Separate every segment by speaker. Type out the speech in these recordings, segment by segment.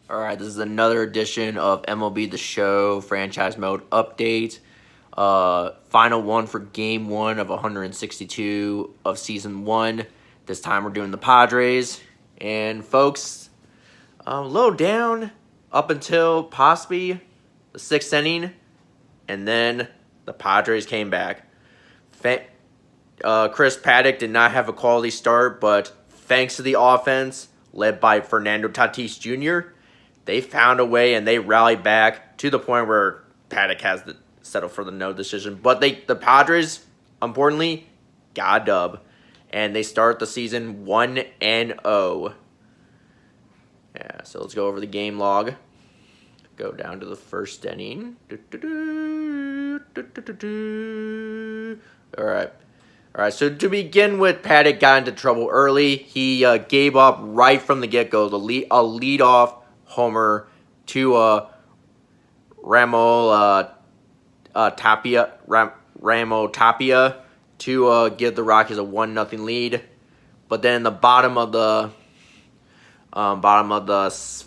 Speaker 1: All right, this is another edition of MLB The Show Franchise Mode Update. Final one for Game 1 of 162 of Season 1. This time we're doing the Padres. And folks, a little down up until possibly the 6th inning. And then the Padres came back. Chris Paddock did not have a quality start, but thanks to the offense led by Fernando Tatis Jr., they found a way and they rallied back to the point where Paddock has to settle for the no decision. But the Padres, importantly, got a dub. And they start the season 1-0. Yeah, so let's go over the game log. Go down to the first inning. All right, so to begin with, Paddock got into trouble early. He gave up right from the get-go a leadoff homer to Ramo Tapia to give the Rockies a 1-0 lead. But then in the bottom of the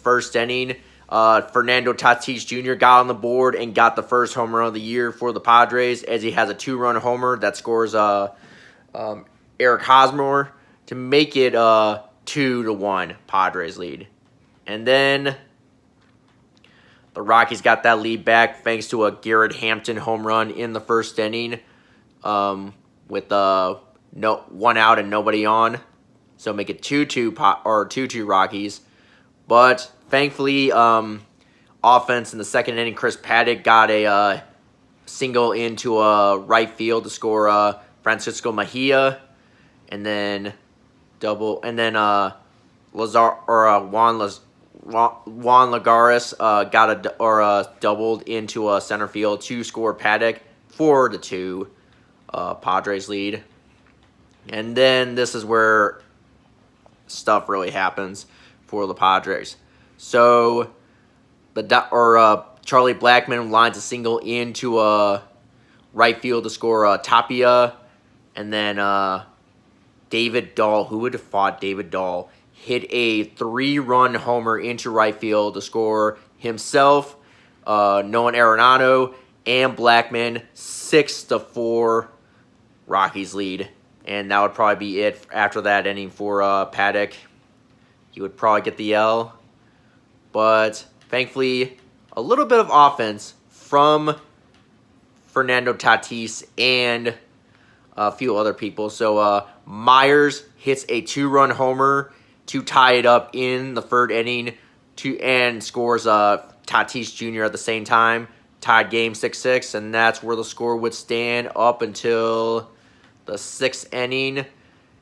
Speaker 1: first inning, Fernando Tatis Jr. got on the board and got the first home run of the year for the Padres, as he has a 2-run homer that scores Eric Hosmer to make it 2-1 Padres lead. And then the Rockies got that lead back thanks to a Garrett Hampton home run in the first inning with one out and nobody on. So make it 2-2 Rockies. But thankfully, offense in the second inning, Chris Paddock got a single into right field to score Francisco Mejia, and then Juan Lagares got doubled into center field to score Paddock for the 2 Padres lead. And then this is where stuff really happens for the Padres. So Charlie Blackmon lines a single into right field to score Tapia, and then David Dahl, who would have thought David Dahl, hit a 3-run homer into right field to score himself, Nolan Arenado, and Blackmon. 6-4 Rockies lead. And that would probably be it after that inning for Paddock. He would probably get the L. But thankfully, a little bit of offense from Fernando Tatis and a few other people. So Myers hits a 2-run homer to tie it up in the third inning and scores Tatis Jr. at the same time. Tied game 6-6, and that's where the score would stand up until the 6th inning,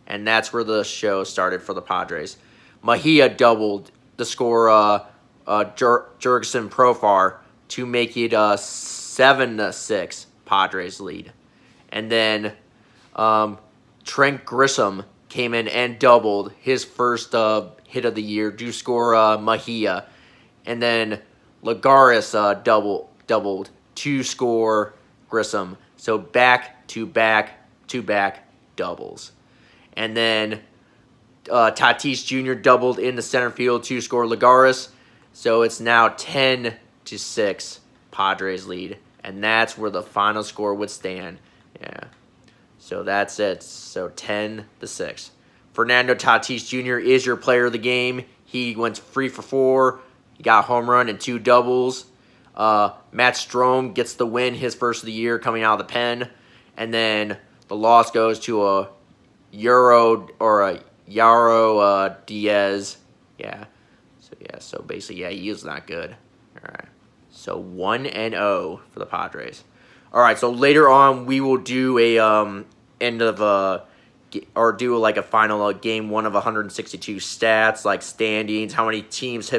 Speaker 1: and that's where the show started for the Padres. Mejia doubled the score Jurickson Profar to make it 7-6 Padres lead. And then Trent Grisham came in and doubled his first hit of the year to score Mejia. And then Lagares doubled to score Grisham. So back-to-back doubles. And then Tatis Jr. doubled in the center field to score Lagares. So it's now 10-6 Padres lead. And that's where the final score would stand. Yeah. So that's it. So 10-6. Fernando Tatis Jr. is your player of the game. He went 3 for 4. He got a home run and 2 doubles. Matt Strome gets the win, his first of the year, coming out of the pen. And then the loss goes to a Yaro Diaz. Yeah. So basically, he is not good. All right. So 1-0 for the Padres. All right. So later on, we will do a do like a final game 1 of 162 stats, like standings, how many teams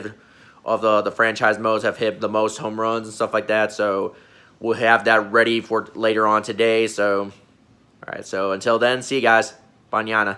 Speaker 1: of the franchise modes have hit the most home runs and stuff like that. So we'll have that ready for later on today. So, all right. So until then, see you guys. Mañana.